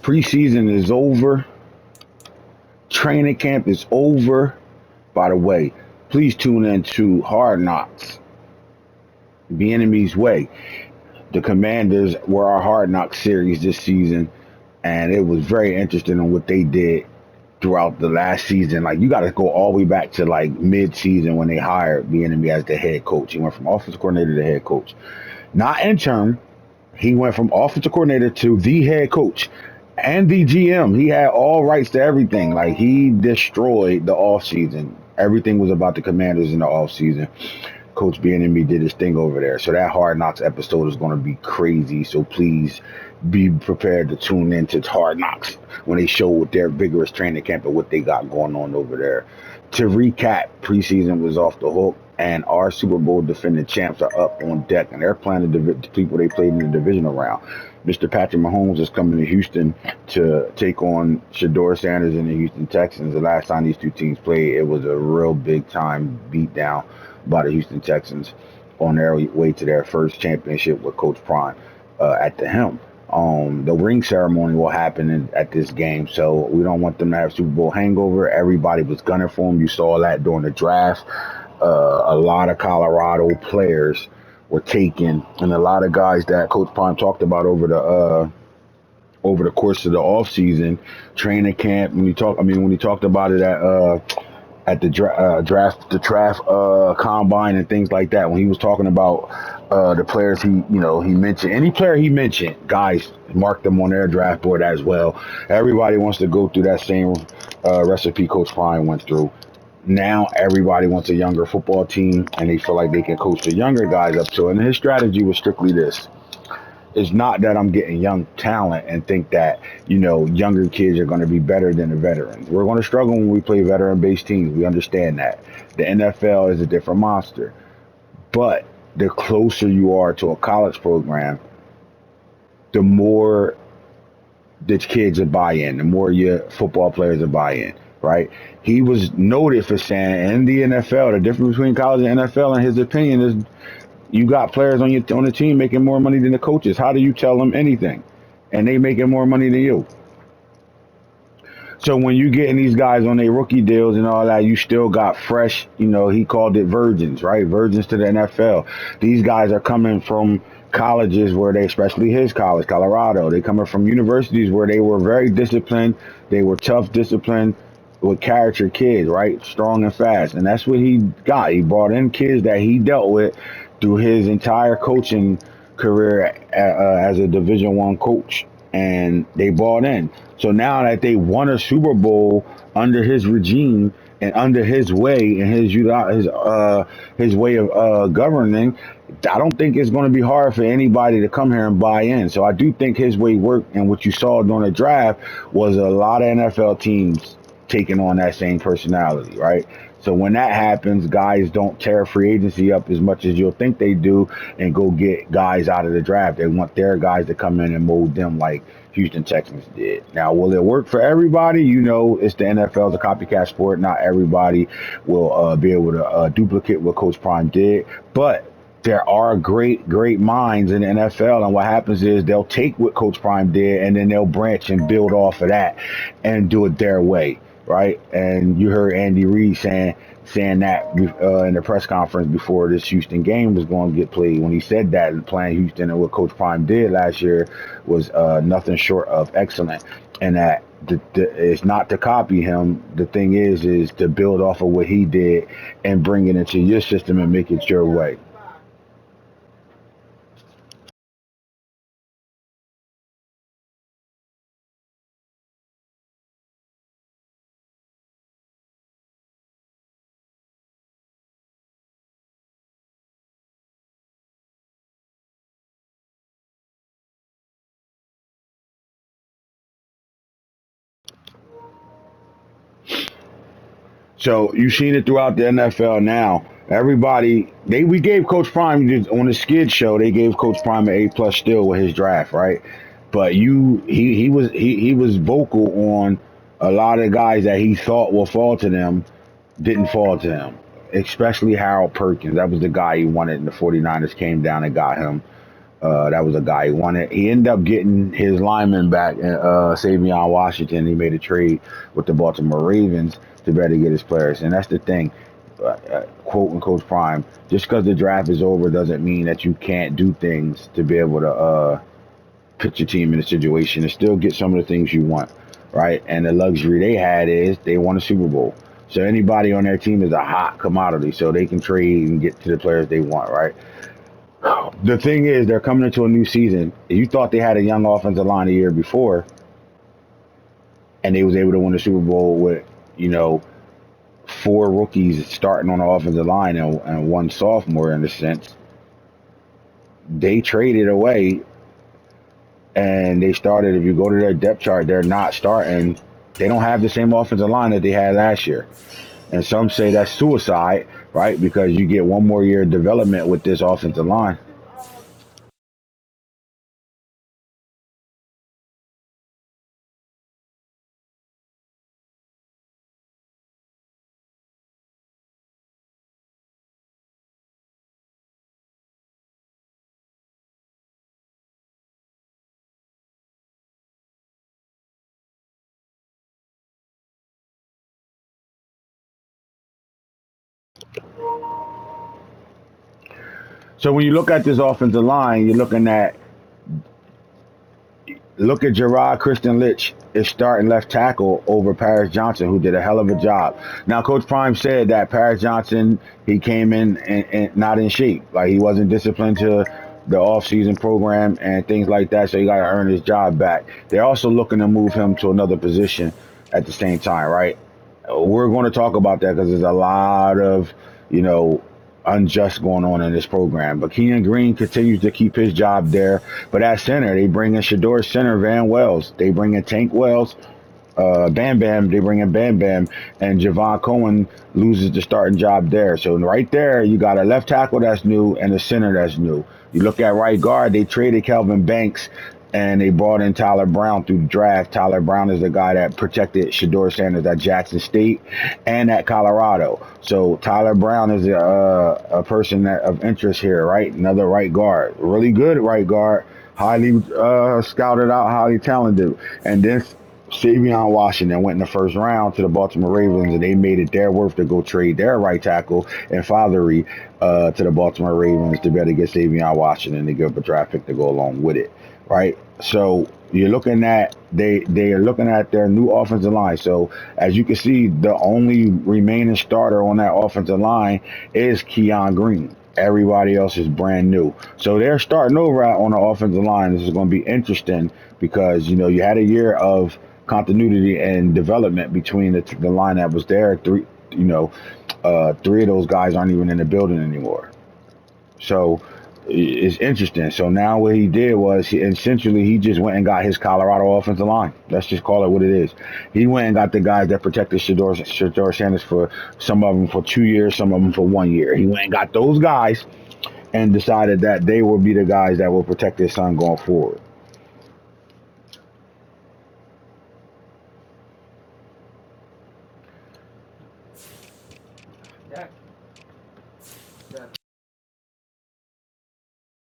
Preseason is over. Training camp is over. By the way, please tune in to Hard Knocks, the enemy's way. The Commanders were our Hard Knocks series this season, and it was very interesting on what they did throughout the last season. Like, you got to go all the way back to like mid-season when they hired the enemy as the head coach. He went from offensive coordinator to head coach, not intern. He went from offensive coordinator to the head coach and the GM. He had all rights to everything. Like, he destroyed the offseason. Everything was about the Commanders in the offseason. Coach Bieniemy did his thing over there. So that Hard Knocks episode is going to be crazy. So please be prepared to tune in to Hard Knocks when they show what their vigorous training camp and what they got going on over there. To recap, preseason was off the hook, and our Super Bowl defending champs are up on deck, and they're playing the people they played in the divisional round. Mr. Patrick Mahomes is coming to Houston to take on Shedeur Sanders and the Houston Texans. The last time these two teams played, it was a real big-time beatdown by the Houston Texans on their way to their first championship with Coach Prime at the helm. The ring ceremony will happen at this game, so we don't want them to have Super Bowl hangover. Everybody was gunning for them. You saw that during the draft. A lot of Colorado players were taken, and a lot of guys that Coach Prime talked about over the course of the offseason, training camp. When he talked about it at the draft combine and things like that, when he was talking about the players he mentioned, any player he mentioned, guys marked them on their draft board as well. Everybody wants to go through that same recipe Coach Prime went through. Now everybody wants a younger football team, and they feel like they can coach the younger guys up to it. And his strategy was strictly this. It's not that I'm getting young talent and think that, younger kids are going to be better than the veterans. We're going to struggle when we play veteran-based teams. We understand that. The NFL is a different monster. But the closer you are to a college program, the more the kids are buy-in, the more your football players are buy-in, right? He was noted for saying in the NFL, the difference between college and NFL, in his opinion, is you got players on the team making more money than the coaches. How do you tell them anything? And they making more money than you. So when you getting these guys on their rookie deals and all that, you still got fresh, he called it virgins, right? Virgins to the NFL. These guys are coming from colleges where they, especially his college, Colorado, they coming from universities where they were very disciplined. They were tough, disciplined, with character kids, right? Strong and fast. And that's what he got. He brought in kids that he dealt with through his entire coaching career as a Division I coach, and they bought in. So now that they won a Super Bowl under his regime and under his way and his way of governing, I don't think it's going to be hard for anybody to come here and buy in. So I do think his way worked, and what you saw during the draft was a lot of NFL teams taking on that same personality, right? So when that happens, guys don't tear free agency up as much as you'll think they do and go get guys out of the draft. They want their guys to come in and mold them like Houston Texans did. Now, will it work for everybody? It's the NFL, it's a copycat sport. Not everybody will be able to duplicate what Coach Prime did, but there are great minds in the NFL, and what happens is they'll take what Coach Prime did and then they'll branch and build off of that and do it their way. Right, and you heard Andy Reid saying that in the press conference before this Houston game was going to get played. When he said that, playing Houston and what Coach Prime did last year was nothing short of excellent, and that it's not to copy him. The thing is to build off of what he did and bring it into your system and make it your way. So you've seen it throughout the NFL now. Everybody, we gave Coach Prime on the Skid show. They gave Coach Prime an A+ still with his draft, right? But he was vocal on a lot of guys that he thought will fall to them, didn't fall to him. Especially Harold Perkins. That was the guy he wanted, and the 49ers came down and got him. That was a guy he wanted. He ended up getting his lineman back, Savion Washington. He made a trade with the Baltimore Ravens to better get his players. And that's the thing, quoting Coach Prime, just because the draft is over doesn't mean that you can't do things to be able to put your team in a situation and still get some of the things you want, right? And the luxury they had is they won a Super Bowl. So anybody on their team is a hot commodity, so they can trade and get to the players they want, right? The thing is, they're coming into a new season. You thought they had a young offensive line the year before, and they was able to win the Super Bowl with, you know, four rookies starting on the offensive line and one sophomore in a sense. They traded away and they started. If you go to their depth chart, they're not starting. They don't have the same offensive line that they had last year. And some say that's suicide, right? Because you get one more year of development with this offensive line. So when you look at this offensive line, you're looking at look at Gerard Christian Lich is starting left tackle over Paris Johnson, who did a hell of a job. Now, Coach Prime said that Paris Johnson, he came in and not in shape. Like he wasn't disciplined to the off-season program and things like that, so he got to earn his job back. They're also looking to move him to another position at the same time, right? We're going to talk about that because there's a lot of, you know, unjust going on in this program. But Keenan Green continues to keep his job there. But at center, they bring in Shador Center, Van Wells. They bring in Tank Wells, Bam Bam. They bring in Bam Bam. And Javon Cohen loses the starting job there. So right there, you got a left tackle that's new and a center that's new. You look at right guard, they traded Kelvin Banks and they brought in Tyler Brown through the draft. Tyler Brown is the guy that protected Shador Sanders at Jackson State and at Colorado. So Tyler Brown is a person of interest here, right? Another right guard, really good right guard, highly scouted out, highly talented. And then Savion Washington went in the first round to the Baltimore Ravens, and they made it their worth to go trade their right tackle and Fathery to the Baltimore Ravens to better get Savion Washington to give up a draft pick to go along with it, right? So you're looking at they are looking at their new offensive line. So as you can see, the only remaining starter on that offensive line is Keon Green. Everybody else is brand new. So they're starting over on the offensive line. This is going to be interesting because, you know, you had a year of continuity and development between the line that was there. You know, three of those guys aren't even in the building anymore. So it's interesting. So now what he did was, essentially, he just went and got his Colorado offensive line. Let's just call it what it is. He went and got the guys that protected Shador Sanders for some of them for 2 years, some of them for 1 year. He went and got those guys and decided that they will be the guys that will protect his son going forward.